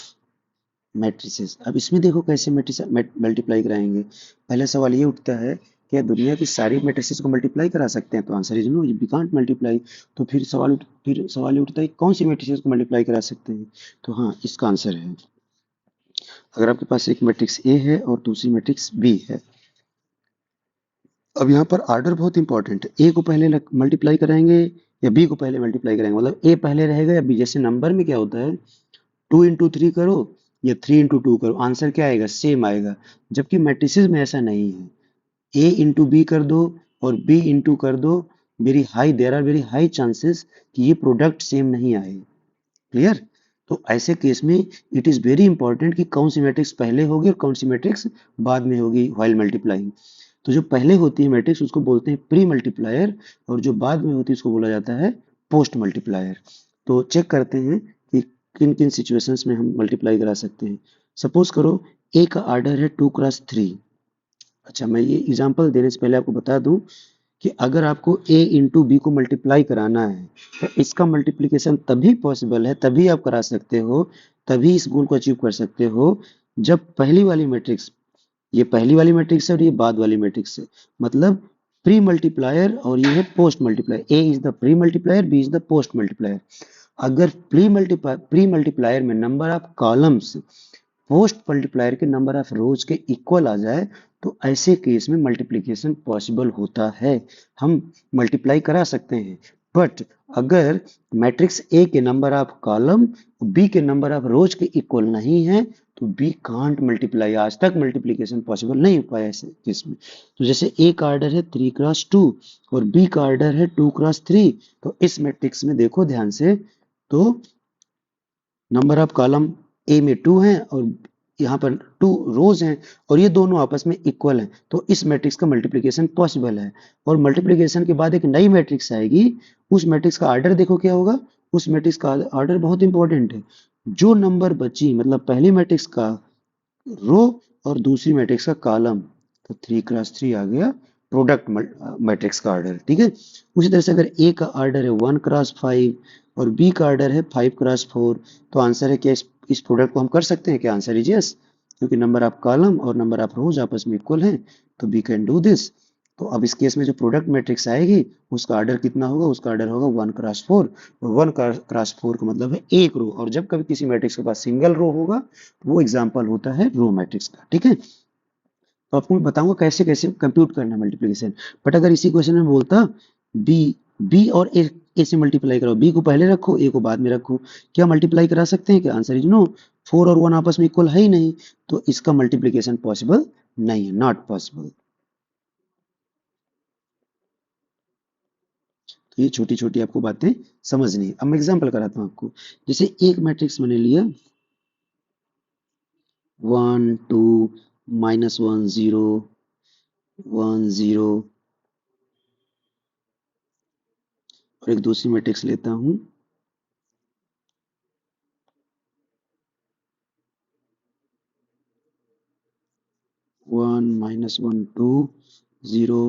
matrices. अब इसमें देखो कैसे मैट्रिस मल्टीप्लाई कराएंगे। पहला सवाल ये उठता है क्या दुनिया की सारी मैट्रिसेस को मल्टीप्लाई करा सकते हैं, तो answer is no, we can't multiply. तो फिर सवाल ये उठता है कौन सी मैट्रिसेस को मल्टीप्लाई करा सकते हैं, तो हाँ इसका आंसर है, अगर आपके पास एक मैट्रिक्स ए है और दूसरी मैट्रिक्स बी है। अब यहाँ पर आर्डर बहुत इंपॉर्टेंट है, ए को पहले मल्टीप्लाई कराएंगे या बी को पहले मल्टीप्लाई कराएंगे, मतलब ए पहले रहेगा या बी। जैसे नंबर में क्या होता है, टू इंटू थ्री करो या थ्री इंटू टू करो, आंसर क्या आएगा, सेम आएगा। जबकि मैट्रिसेस में ऐसा नहीं है, ए इंटू बी कर दो और बी इंटू कर दो, there are very high chances कि ये प्रोडक्ट सेम नहीं आए। क्लियर, तो ऐसे केस में इट इज वेरी इंपॉर्टेंट कि कौन सी मैट्रिक्स पहले होगी और कौन सी मैट्रिक्स बाद में होगी व्हाइल मल्टीप्लाइंग। तो जो पहले होती है मैट्रिक्स उसको बोलते हैं प्री मल्टीप्लायर, और जो बाद में होती है उसको बोला जाता है पोस्ट मल्टीप्लायर। तो चेक करते हैं कि किन किन सिचुएशंस में हम मल्टीप्लाई करा सकते हैं। सपोज करो ए का आर्डर है 2 × 3। अच्छा, मैं ये एग्जांपल देने से पहले आपको बता दूं कि अगर आपको a इंटू बी को मल्टीप्लाई कराना है तो इसका मल्टीप्लिकेशन तभी पॉसिबल है, तभी आप करा सकते हो, तभी इस गोल को अचीव कर सकते हो जब पहली वाली मैट्रिक्स, ये पहली वाली मैट्रिक्स है और ये बाद वाली मैट्रिक्स है, मतलब प्री मल्टीप्लायर और ये है post multiplier. A is the pre multiplier, B is the post multiplier. अगर प्री मल्टीप्लायर में number of columns post multiplier के नंबर ऑफ रोज के इक्वल आ जाए तो ऐसे केस में मल्टीप्लिकेशन पॉसिबल होता है, हम मल्टीप्लाई करा सकते हैं। बट अगर मैट्रिक्स ए के नंबर ऑफ कॉलम बी के नंबर ऑफ रोज के इक्वल नहीं है तो बी कांट मल्टीप्लाई, आज तक मल्टीप्लिकेशन पॉसिबल नहीं हो पाया ऐसे केस में। तो जैसे ए का ऑर्डर है 3 × 2 और बी का ऑर्डर है 2 × 3, तो इस मैट्रिक्स में देखो ध्यान से, तो नंबर ऑफ कॉलम ए में 2 हैं और यहाँ पर 2 रोज हैं और ये दोनों आपस में इक्वल हैं, तो इस मैट्रिक्स का मल्टीप्लिकेशन पॉसिबल है। और मल्टीप्लिकेशन के बाद एक नई मैट्रिक्स आएगी, उस मैट्रिक्स का ऑर्डर देखो क्या होगा, उस मैट्रिक्स का ऑर्डर बहुत इंपॉर्टेंट है। जो नंबर बची, मतलब पहली मैट्रिक्स का रो और दूसरी मैट्रिक्स का कॉलम, तो 3 × 3 आ गया प्रोडक्ट मैट्रिक्स का ऑर्डर। ठीक है, उसी तरह से अगर ए का ऑर्डर है 1 × 5 और बी का ऑर्डर है 5 × 4, तो आंसर है क्या, इस प्रोडक्ट को हम कर सकते हैं क्या, आंसर इज यस, क्योंकि नंबर ऑफ कॉलम और नंबर ऑफ रोज आपस में इक्वल हैं, तो वी कैन डू दिस। तो अब इस केस में जो प्रोडक्ट मैट्रिक्स आएगी उसका ऑर्डर कितना होगा, उसका ऑर्डर होगा 1 × 4, और 1 × 4 का मतलब है एक रो, और जब कभी किसी मैट्रिक्स के पास सिंगल रो होगा तो वो एग्जाम्पल होता है रो मैट्रिक्स का। ठीक है, तो आपको मैं बताऊंगा कैसे कैसे कंप्यूट करना है मल्टीप्लिकेशन। बट अगर इसी क्वेश्चन में बोलता बी बी और ए ए से मल्टीप्लाई कराओ, बी को पहले रखो ए को बाद में रखो, क्या मल्टीप्लाई करा सकते हैं क्या? Answer is no. 4 और 1 आपस में इक्वल है ही नहीं, तो इसका मल्टीप्लीकेशन पॉसिबल नहीं है, नॉट पॉसिबल। तो ये छोटी छोटी आपको बातें समझनी है। अब मैं एग्जाम्पल कराता हूँ आपको। जैसे एक मैट्रिक्स मैंने लिया 1 2 -1 0 1 0, और एक दूसरी मैट्रिक्स लेता हूँ 1 -1 2 0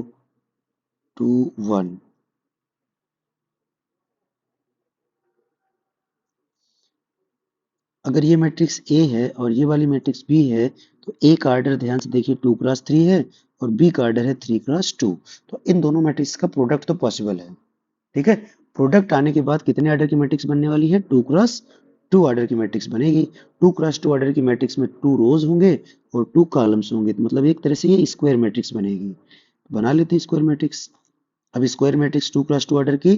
2 1। अगर ये मैट्रिक्स ए है और ये वाली मैट्रिक्स बी है, तो ए का ऑर्डर ध्यान से देखिए 2x3 है और बी का ऑर्डर है 3x2। तो इन दोनों मैट्रिक्स का प्रोडक्ट तो पॉसिबल है, ठीक है। प्रोडक्ट आने के बाद कितने ऑर्डर की मैट्रिक्स बनने वाली है? 2x2 ऑर्डर की मैट्रिक्स बनेगी। 2x2 ऑर्डर की मैट्रिक्स में 2 रोज होंगे और 2 कॉलम्स होंगे, तो मतलब एक तरह से ये स्क्वायर मैट्रिक्स बनेगी। बना लेते हैं स्क्वायर मैट्रिक्स। अब स्क्वायर मैट्रिक्स 2x2 ऑर्डर की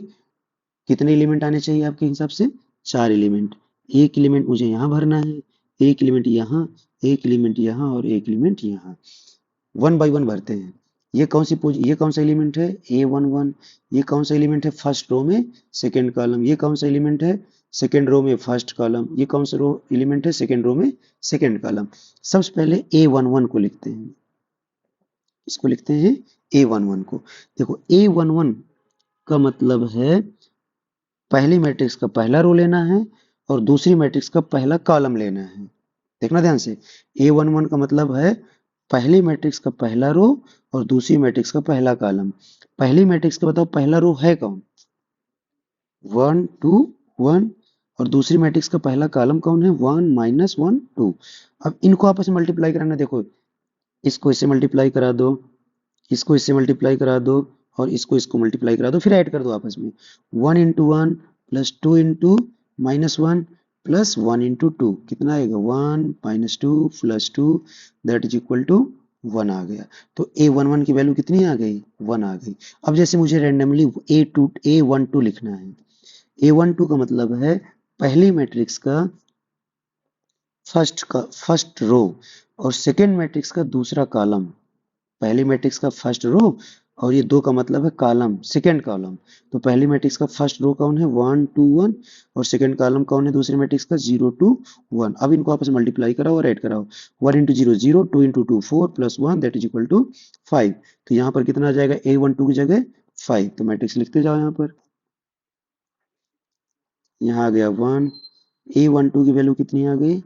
कितने एलिमेंट आने चाहिए आपके हिसाब से? 4 एलिमेंट। एक एलिमेंट मुझे यहाँ भरना है, एक एलिमेंट यहाँ, एक एलिमेंट यहाँ और एक एलिमेंट यहाँ। वन बाय वन भरते हैं। ये कौन सा एलिमेंट है? A11। ये कौन सा एलिमेंट है? फर्स्ट रो में सेकेंड कॉलम। ये कौन सा एलिमेंट है? सेकेंड रो में फर्स्ट कॉलम। ये कौन सा रो एलिमेंट है? सेकेंड रो में सेकेंड कॉलम। सबसे पहले A11 को लिखते हैं, इसको लिखते हैं A11 को। देखो A11 का मतलब है पहली मैट्रिक्स का पहला रो लेना है और दूसरी मैट्रिक्स का पहला कॉलम लेना है। देखना ध्यान से, A11 का मतलब है पहली मैट्रिक्स का पहला रो और दूसरी मैट्रिक्स का पहला कॉलम। पहली मैट्रिक्स का बताओ पहला रो है कौन? 1 2 1। और दूसरी मैट्रिक्स का पहला कॉलम कौन है? 1 -1 2। अब इनको आपस में मल्टीप्लाई कराना। देखो इसको इससे मल्टीप्लाई करा दो, इसको इससे मल्टीप्लाई करा दो और इसको मल्टीप्लाई करा दो, फिर ऐड कर दो आपस में। 1 into 1 plus 2 into -1 plus 1 into 2 कितना आएगा? 1 -2 plus 2 that is equal to 1 आ गया। तो A11 की वैल्यू कितनी आ गई? 1 आ गई। अब जैसे मुझे रैंडमली A12 लिखना है। A12 का मतलब है पहली मैट्रिक्स का फर्स्ट रो और सेकेंड मैट्रिक्स का दूसरा कॉलम। पहली मैट्रिक्स का फर्स्ट रो और ये 2 का मतलब है कॉलम, सेकेंड कॉलम। तो पहली मैट्रिक्स का फर्स्ट रो कौन है? 1 2 1 और सेकेंड कॉलम कौन है दूसरी मैट्रिक्स का? 0 2 1। अब इनको आपस में मल्टीप्लाई कराओ और ऐड कराओ। 1 into 0 0, 2 into 2 4 plus 1 that is equal to 5। तो यहाँ पर कितना आ जाएगा? A12 की जगह 5। तो मैट्रिक्स लिखते जाओ यहाँ पर। यहाँ आ गया 1। A12 की वैल्यू कितनी आ गई?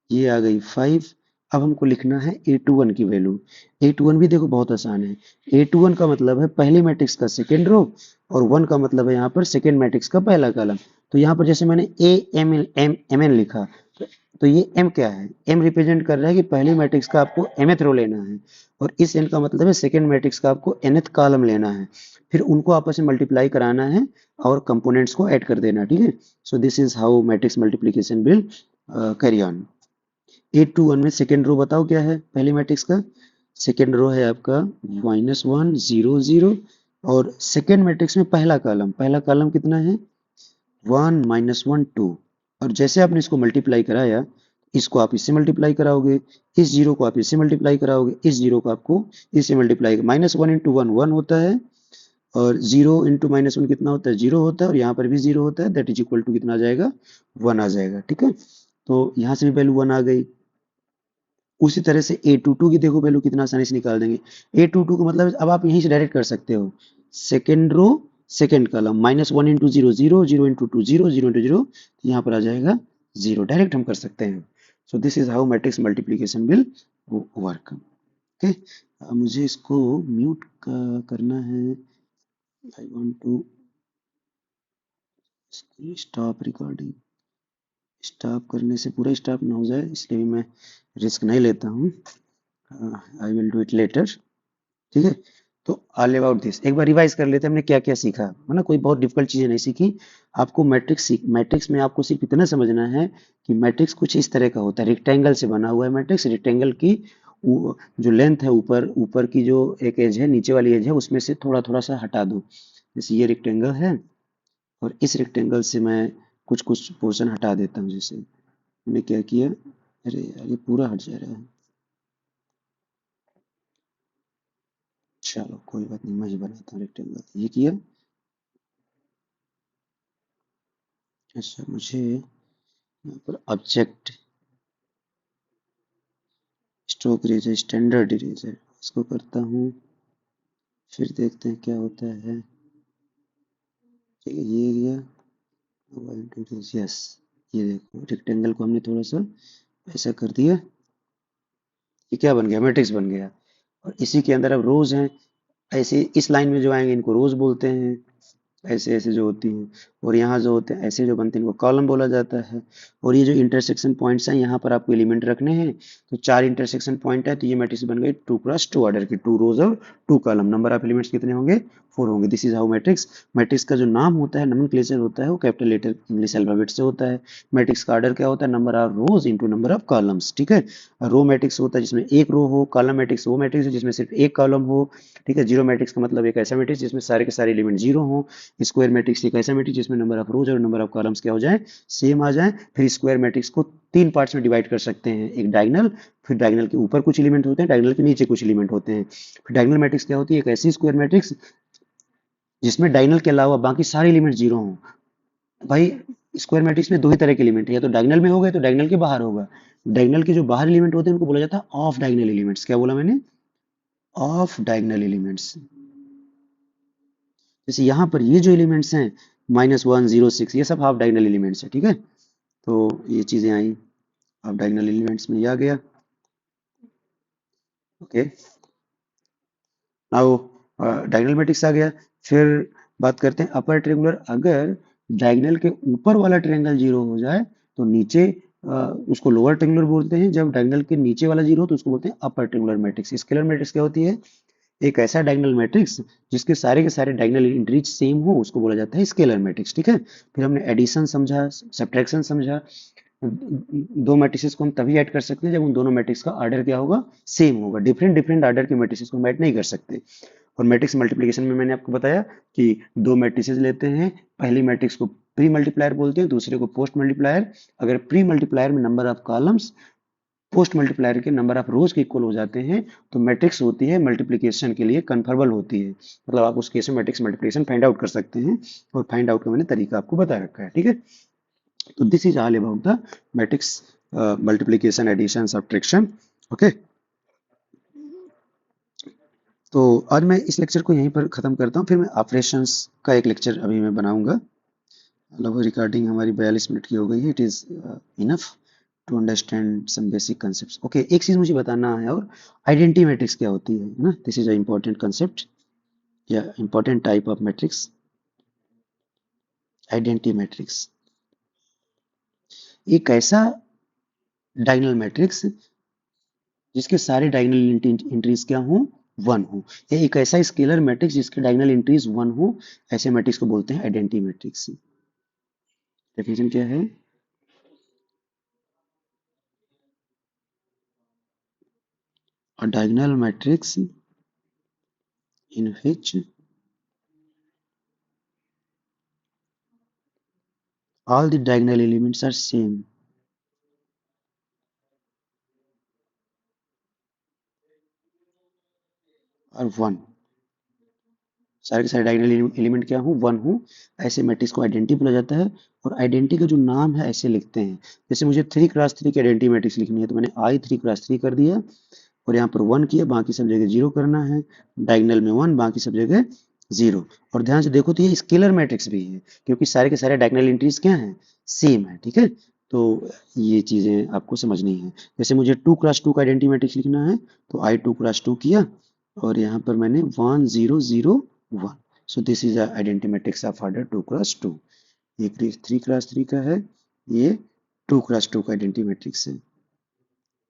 ये आ गई 5। अब हमको लिखना है A21 की वैल्यू। A21 भी देखो बहुत आसान है। A21 का मतलब है पहली मैट्रिक्स का सेकेंड रो और 1 का मतलब है यहाँ पर सेकेंड मैट्रिक्स का पहला कॉलम। तो यहाँ पर जैसे मैंने AMN लिखा, तो ये M क्या है? M रिप्रेजेंट कर रहा है कि पहली मैट्रिक्स का आपको mth रो लेना है और इस N का मतलब है सेकेंड मैट्रिक्स का आपको nth कॉलम लेना है। फिर उनको आपस में मल्टीप्लाई कराना है और कंपोनेंट्स को ऐड कर देना, ठीक है। So this is how matrix multiplication will carry on. 821 में सेकेंड रो बताओ क्या है पहली मैट्रिक्स का? सेकेंड रो है आपका -1 0 0 और सेकेंड मैट्रिक्स में पहला कॉलम कितना है? 1 -1 2। और जैसे आपने इसको मल्टीप्लाई कराया, इसको आप इससे मल्टीप्लाई कराओगे, इस जीरो को आप इससे मल्टीप्लाई कराओगे, इस जीरो को आपको इससे मल्टीप्लाई -1 इंटू 1 1 होता है और 0 इंटू -1 कितना होता है? 0 होता है और यहाँ पर भी 0 होता है दैट इज इक्वल टू कितना आ जाएगा? 1 आ जाएगा, ठीक है। तो यहाँ से भी वैल्यू 1 आ गई। उसी तरह से A22 की देखो वैल्यू कितना आसानी से निकाल देंगे। A22 का मतलब अब आप यहीं से डायरेक्ट कर सकते हो, second row second column -1 into 0 0 0 into 2 0 0 into 0, यहाँ पर आ जाएगा 0। डायरेक्ट हम कर सकते हैं। So this is how matrix multiplication will work. Okay, मुझे इसको म्यूट करना है। I want to stop recording. Stop करने से पूरा स्टॉप ना हो जाए, इसलिए मैं रिस्क नहीं लेता हूँ। I will do it later, ठीक है। तो ऑल अबाउट दिस एक बार रिवाइज कर लेते हैं हमने क्या क्या सीखा, है ना। कोई बहुत डिफिकल्ट चीजें नहीं सीखी। आपको मैट्रिक्स में आपको सिर्फ इतना समझना है कि मैट्रिक्स कुछ इस तरह का होता है। रेक्टेंगल से बना हुआ है मैट्रिक्स। रेक्टेंगल की जो लेंथ है, ऊपर ऊपर की जो एक एज है, नीचे वाली एज है, उसमें से थोड़ा थोड़ा सा हटा दो। जैसे ये रेक्टेंगल है और इस रेक्टेंगल से मैं कुछ कुछ पोर्शन हटा देता हूँ। जैसे मैंने क्या किया, अरे यार ये पूरा हट जा रहा है। चलो कोई बात नहीं, मैं ही बनाता हूँ रेक्टेंगल। ये किया। अच्छा, मुझे यहाँ पर object stroke eraser, standard eraser, इसको करता हूँ। फिर देखते हैं क्या होता है। ठीक है, ये गया। यस, ये देखो रेक्टेंगल को हमने थोड़ा सा ऐसा कर दिया। ये क्या बन गया, मैट्रिक्स बन गया। और इसी के अंदर अब रोज हैं। ऐसे इस लाइन में जो आएंगे इनको रोज बोलते हैं, ऐसे ऐसे जो होती हैं। और यहाँ जो होते हैं ऐसे जो बनते हैं इनको कॉलम बोला जाता है। और ये जो इंटरसेक्शन पॉइंट्स हैं यहाँ पर आपको एलिमेंट रखने हैं। तो 4 इंटरसेक्शन पॉइंट है, तो ये मैट्रिक्स बन गई 2x2 ऑर्डर की, 2 रोज और 2 कॉलम। नंबर ऑफ एलिमेंट्स कितने होंगे, 4 होंगे। This is how matrix. Matrix का जो नाम होता है, नोमेनक्लेचर होता है, वो कैपिटल लेटर इंग्लिश अल्फाबेट से होता है। मैट्रिक्स का ऑर्डर क्या होता है, number of rose into number of columns. ठीक है। रो मैट्रिक्स होता है जिसमें एक रो हो, कॉलम मैट्रिक्स वो मैट्रिक्स है जिसमें सिर्फ एक कॉलम हो। ठीक है। जीरो मैट्रिक्स का मतलब एक ऐसा मैट्रिक्स जिसमें सारे के सारे एलिमेंट जीरो हो। स्क्वायर मैट्रिक्स एक ऐसा मैट्रिक्स जिसमें नंबर ऑफ रोज और नंबर ऑफ कॉलम्स क्या हो जाए, सेम आ जाए। फिर स्क्वायर मैट्रिक्स को 3 पार्ट्स में डिवाइड कर सकते हैं, एक डायगोनल, फिर डायगोनल के ऊपर कुछ एलिमेंट होते हैं, डायगोनल के नीचे कुछ एलिमेंट होते हैं। फिर डायगोनल मैट्रिक्स क्या होती है, एक ऐसी स्क्वायर मैट्रिक्स जिसमें डायगोनल के अलावा बाकी सारे एलिमेंट जीरो हों। भाई स्क्वायर मैट्रिक्स में दो ही तरह के एलिमेंट है, या तो डायगोनल में होगा तो डायगोनल के बाहर होगा। डायगोनल के जो बाहर एलिमेंट होते हैं उनको बोला जाता है ऑफ डायगोनल एलिमेंट्स। क्या बोला मैंने, ऑफ डायगोनल एलिमेंट्स। जैसे यहाँ पर ये जो एलिमेंट्स हैं -1 0 6, ये सब हाफ डायगोनल एलिमेंट्स है। ठीक है। तो ये चीजें आई, हाफ डायगोनल एलिमेंट्स में ये आ गया। ओके, नाउ डायगोनल मैट्रिक्स आ गया। फिर बात करते हैं अपर ट्रायंगुलर। अगर डायगोनल के ऊपर वाला ट्रायंगल जीरो हो जाए तो नीचे उसको लोअर ट्रायंगुलर बोलते हैं। जब डायगोनल के नीचे वाला जीरो हो तो उसको बोलते हैं upper triangular matrix. Scalar matrix क्या होती है, एक ऐसा डायगोनल मैट्रिक्स जिसके सारे के सारे डायगोनल एंट्रीज सेम हो, उसको बोला जाता है स्केलर मैट्रिक्स। ठीक है। फिर हमने एडिशन समझा, सब्ट्रैक्शन समझा। दो मैट्रिसेस को हम तभी ऐड कर सकते हैं जब उन दोनों मैट्रिक्स का ऑर्डर क्या होगा, सेम होगा। डिफरेंट डिफरेंट ऑर्डर के मैट्रिसेस को हम ऐड नहीं कर सकते। और मैट्रिक्स मल्टीप्लिकेशन में मैंने आपको बताया कि दो मैट्रिसेस लेते हैं, पहली मैट्रिक्स को प्री मल्टीप्लायर बोलते हैं, दूसरे को पोस्ट मल्टीप्लायर। अगर प्री मल्टीप्लायर में number of columns post multiplier के नंबर ऑफ रोज के इक्वल हो जाते हैं तो मैट्रिक्स होती है मल्टीप्लिकेशन के लिए कन्फर्मेबल होती है। मतलब आप उस केस में मैट्रिक्स मल्टीप्लिकेशन फाइंड आउट कर सकते हैं। और फाइंड आउट का मैंने तरीका आपको बता रखा है। ठीक है। तो this is all about the matrix multiplication, addition, subtraction. Okay. तो आज मैं इस लेक्चर को यहीं पर ख़त्म करता हूँ। फिर मैं ऑपरेशंस का एक लेक्चर अभी मैं बनाऊंगा। लगभग रिकॉर्डिंग हमारी 42 मिनट की हो गई है। It is enough to understand some basic concepts. Okay, एक चीज़ मुझे बताना है, और आइडेंटिटी मैट्रिक्स क्या होती है ना। This is a important concept या important type of matrix, identity matrix. एक ऐसा डायगोनल मैट्रिक्स जिसके सारे डायगोनल एंट्रीज क्या हो, 1 हो। या एक ऐसा स्केलर मैट्रिक्स जिसके डायगोनल एंट्रीज 1 हो, ऐसे मैट्रिक्स को बोलते हैं आइडेंटिटी मैट्रिक्स। डेफिनेशन क्या है, a diagonal matrix in which all the diagonal elements are same और 1, सारे के सारे डायगोनल एलिमेंट क्या हो, 1 हो, ऐसे मैट्रिक्स को आइडेंटिटी बोला जाता है। और आइडेंटिटी का जो नाम है ऐसे लिखते हैं। जैसे मुझे 3x3 की आइडेंटिटी मैट्रिक्स लिखनी है तो मैंने आई 3x3 कर दिया और यहाँ पर 1 किया, बाकी सब जगह 0 करना है। डायगोनल में 1, बाकी सब जगह 0। और ध्यान से देखो तो ये स्केलर मैट्रिक्स भी है क्योंकि सारे के सारे डायगोनल एंट्रीज क्या हैं, सेम है। ठीक है। तो ये चीजें आपको समझनी है। जैसे मुझे 2x2 का आइडेंटिटी मैट्रिक्स लिखना है तो आई 2x2 किया और यहाँ पर मैंने 1 0 0 1। सो this is identity matrix of order 2x2। ये 3x3 का है, ये 2x2 का आइडेंटिटी मैट्रिक्स है,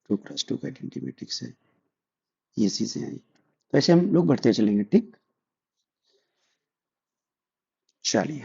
2x2 का आइडेंटिटी मैट्रिक्स है। ये चीजें आई, तो ऐसे हम लोग बढ़ते चलेंगे। ठीक, चलिए।